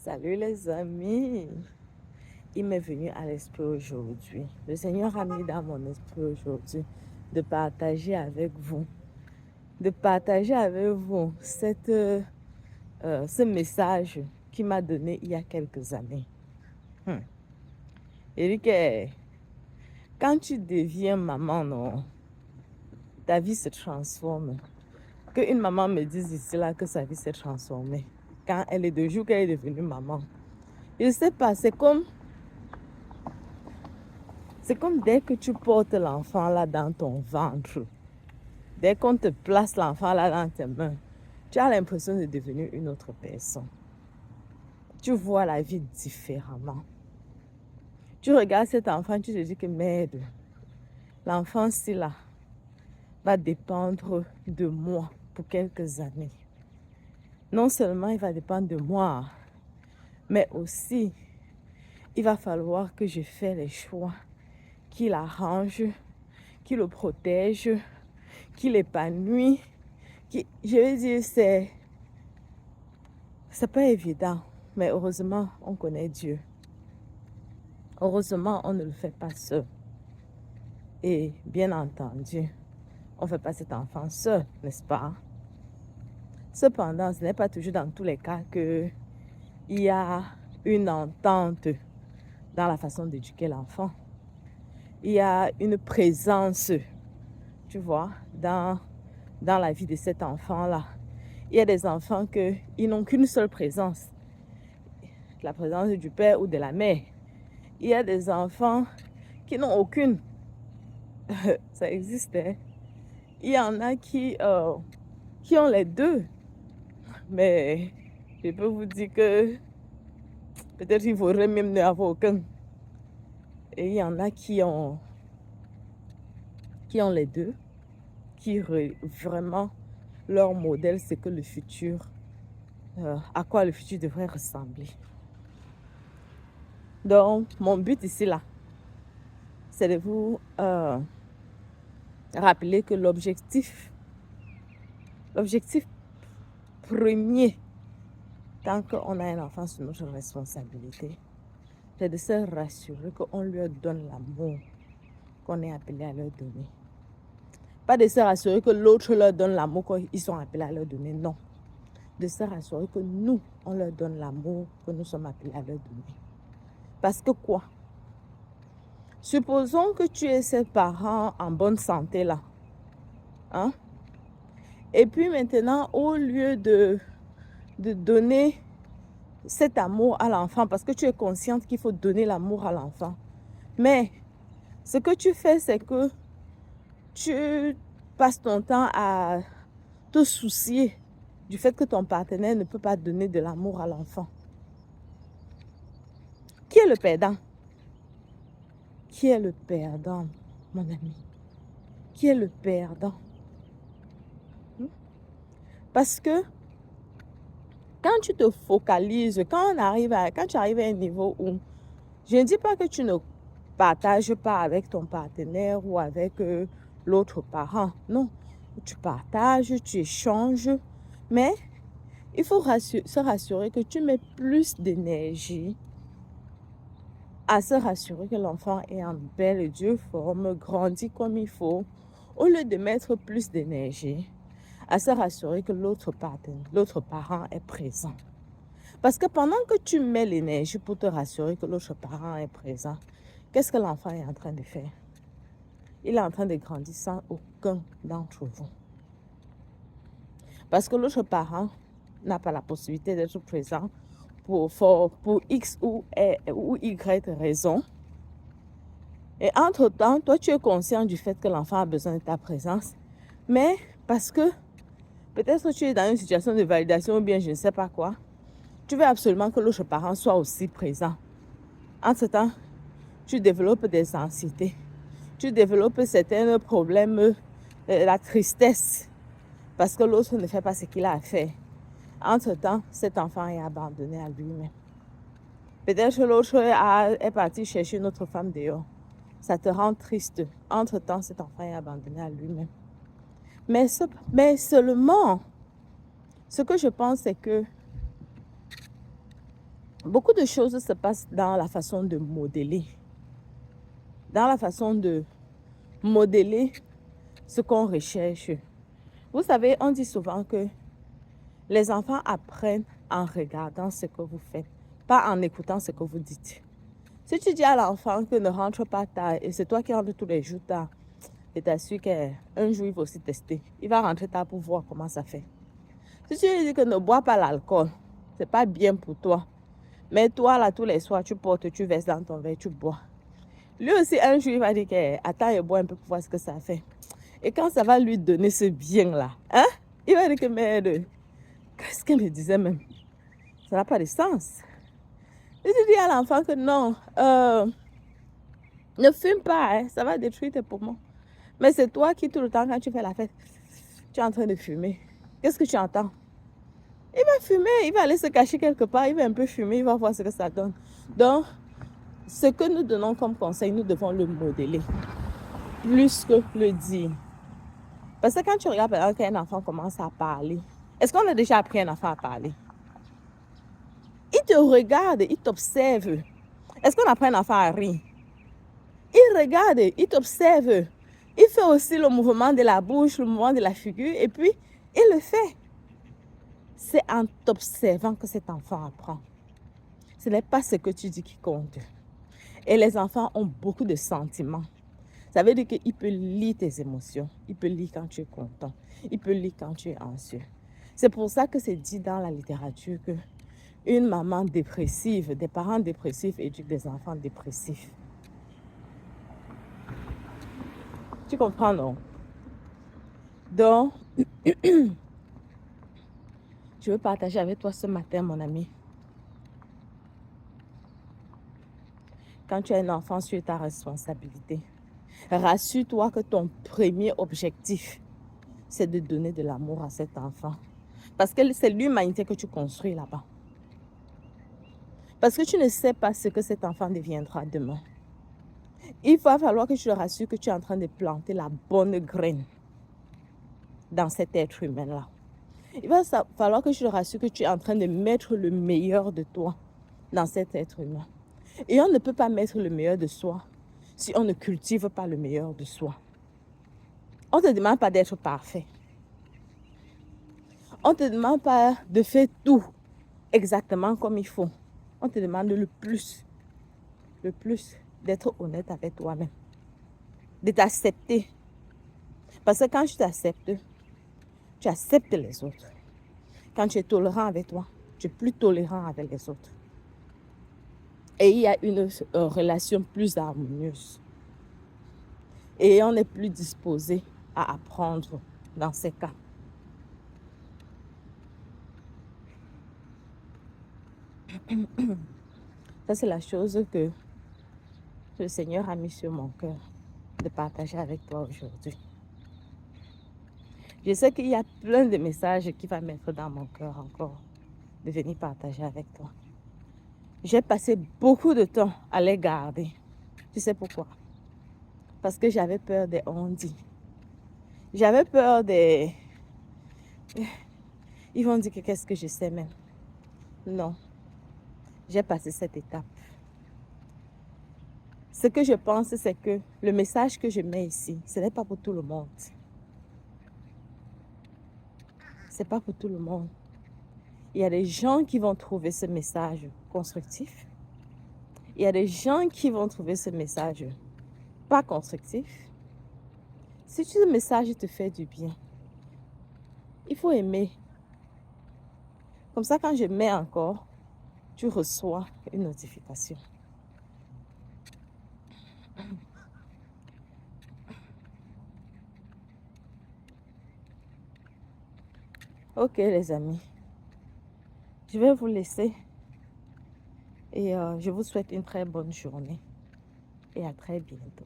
Salut les amis, il m'est venu à l'esprit aujourd'hui. Le Seigneur a mis dans mon esprit aujourd'hui de partager avec vous, ce message qu'il m'a donné il y a quelques années. Il dit que quand tu deviens maman, non, ta vie se transforme. Qu'une maman me dise ici là que sa vie s'est transformée quand elle est de jour qu'elle est devenue maman. Je ne sais pas, c'est comme dès que tu portes l'enfant là dans ton ventre, dès qu'on te place l'enfant là dans tes mains, tu as l'impression de devenir une autre personne. Tu vois la vie différemment. Tu regardes cet enfant, tu te dis que merde, l'enfant-ci là va dépendre de moi pour quelques années. Non seulement il va dépendre de moi, mais aussi il va falloir que je fasse les choix qui l'arrangent, qui le protègent, qui l'épanouit. Je veux dire, c'est pas évident, mais heureusement, on connaît Dieu. Heureusement, on ne le fait pas seul. Et bien entendu, on ne fait pas cet enfant seul, n'est-ce pas? Cependant, ce n'est pas toujours dans tous les cas qu'il y a une entente dans la façon d'éduquer l'enfant. Il y a une présence, tu vois, dans la vie de cet enfant-là. Il y a des enfants qui n'ont qu'une seule présence, la présence du père ou de la mère. Il y a des enfants qui n'ont aucune. Ça existe, hein? Il y en a qui ont les deux. Mais je peux vous dire que peut-être il faudrait même ne avoir aucun. Et il y en a qui ont les deux, vraiment leur modèle, c'est que le futur, à quoi le futur devrait ressembler. Donc, mon but ici, là, c'est de vous rappeler que l'objectif premier, tant qu'on a un enfant sur notre responsabilité, c'est de se rassurer qu'on lui donne l'amour qu'on est appelé à leur donner. Pas de se rassurer que l'autre leur donne l'amour qu'ils sont appelés à leur donner, non. De se rassurer que nous, on leur donne l'amour que nous sommes appelés à leur donner. Parce que quoi? Supposons que tu es ces parents en bonne santé là. Hein? Et puis maintenant, au lieu de donner cet amour à l'enfant, parce que tu es consciente qu'il faut donner l'amour à l'enfant. Mais ce que tu fais, c'est que tu passes ton temps à te soucier du fait que ton partenaire ne peut pas donner de l'amour à l'enfant. Qui est le perdant? Qui est le perdant, mon ami? Qui est le perdant? Parce que quand tu te focalises, quand tu arrives à un niveau où, je ne dis pas que tu ne partages pas avec ton partenaire ou avec l'autre parent. Non, tu partages, tu échanges, mais il faut se rassurer que tu mets plus d'énergie à se rassurer que l'enfant est en belle et due forme, grandit comme il faut, au lieu de mettre plus d'énergie à se rassurer que l'autre parent est présent. Parce que pendant que tu mets l'énergie pour te rassurer que l'autre parent est présent, qu'est-ce que l'enfant est en train de faire? Il est en train de grandir sans aucun d'entre vous. Parce que l'autre parent n'a pas la possibilité d'être présent pour X ou Y raison. Et entre-temps, toi, tu es conscient du fait que l'enfant a besoin de ta présence. Mais parce que peut-être tu es dans une situation de validation ou bien je ne sais pas quoi, tu veux absolument que l'autre parent soit aussi présent. Entre-temps, tu développes des anxiétés. Tu développes certains problèmes, la tristesse, parce que l'autre ne fait pas ce qu'il a à faire. Entre-temps, cet enfant est abandonné à lui-même. Peut-être que l'autre est parti chercher une autre femme dehors. Ça te rend triste. Entre-temps, cet enfant est abandonné à lui-même. Mais seulement, ce que je pense, c'est que Beaucoup de choses se passent dans la façon de modeler. Dans la façon de modeler ce qu'on recherche. Vous savez, on dit souvent que les enfants apprennent en regardant ce que vous faites, pas en écoutant ce que vous dites. Si tu dis à l'enfant que ne rentre pas tard et c'est toi qui rentres tous les jours tard, je t'assure qu'un jour il va aussi tester. Il va rentrer tard pour voir comment ça fait. Si tu lui dis que ne bois pas l'alcool, c'est pas bien pour toi. Mais toi, là, tous les soirs, tu portes, tu verses dans ton verre, tu bois. Lui aussi, un jour, il va dire que attends, il boit un peu pour voir ce que ça fait. Et quand ça va lui donner ce bien-là, hein, il va dire que merde, qu'est-ce qu'elle me disait même? Ça n'a pas de sens. Et tu dis à l'enfant que non, ne fume pas, hein, ça va détruire tes poumons. Mais c'est toi qui, tout le temps, quand tu fais la fête, tu es en train de fumer. Qu'est-ce que tu entends? Il va fumer, il va aller se cacher quelque part, il va un peu fumer, il va voir ce que ça donne. Donc, ce que nous donnons comme conseil, nous devons le modeler, plus que le dire. Parce que quand tu regardes, par exemple, qu'un enfant commence à parler, est-ce qu'on a déjà appris un enfant à parler? Il te regarde, il t'observe. Est-ce qu'on apprend un enfant à rire? Il regarde, il t'observe. Il fait aussi le mouvement de la bouche, le mouvement de la figure, et puis il le fait. C'est en t'observant que cet enfant apprend. Ce n'est pas ce que tu dis qui compte. Et les enfants ont beaucoup de sentiments. Ça veut dire qu'il peut lire tes émotions. Il peut lire quand tu es content. Il peut lire quand tu es anxieux. C'est pour ça que c'est dit dans la littérature que une maman dépressive, des parents dépressifs éduquent des enfants dépressifs. Tu comprends, non? Donc, je veux partager avec toi ce matin, mon ami. Quand tu as un enfant, sur ta responsabilité. Rassure-toi que ton premier objectif, c'est de donner de l'amour à cet enfant. Parce que c'est l'humanité que tu construis là-bas. Parce que tu ne sais pas ce que cet enfant deviendra demain. Il va falloir que tu le rassures que tu es en train de planter la bonne graine dans cet être humain-là. Il va falloir que tu le rassures que tu es en train de mettre le meilleur de toi dans cet être humain. Et on ne peut pas mettre le meilleur de soi si on ne cultive pas le meilleur de soi. On ne te demande pas d'être parfait. On ne te demande pas de faire tout exactement comme il faut. On te demande le plus, d'être honnête avec toi-même, de t'accepter. Parce que quand tu t'acceptes, tu acceptes les autres. Quand tu es tolérant avec toi, tu es plus tolérant avec les autres. Et il y a une relation plus harmonieuse. Et on est plus disposé à apprendre dans ces cas. Ça, c'est la chose que le Seigneur a mis sur mon cœur de partager avec toi aujourd'hui. Je sais qu'il y a plein de messages qui vont mettre dans mon cœur encore de venir partager avec toi. J'ai passé beaucoup de temps à les garder. Tu sais pourquoi? Parce que j'avais peur des on-dit. J'avais peur des... Ils vont dire que qu'est-ce que je sais même. Non. J'ai passé cette étape. Ce que je pense, c'est que le message que je mets ici, ce n'est pas pour tout le monde. Ce n'est pas pour tout le monde. Il y a des gens qui vont trouver ce message constructif. Il y a des gens qui vont trouver ce message pas constructif. Si ce message te fait du bien, il faut aimer. Comme ça, quand je mets encore, tu reçois une notification. Ok les amis, je vais vous laisser et je vous souhaite une très bonne journée et à très bientôt.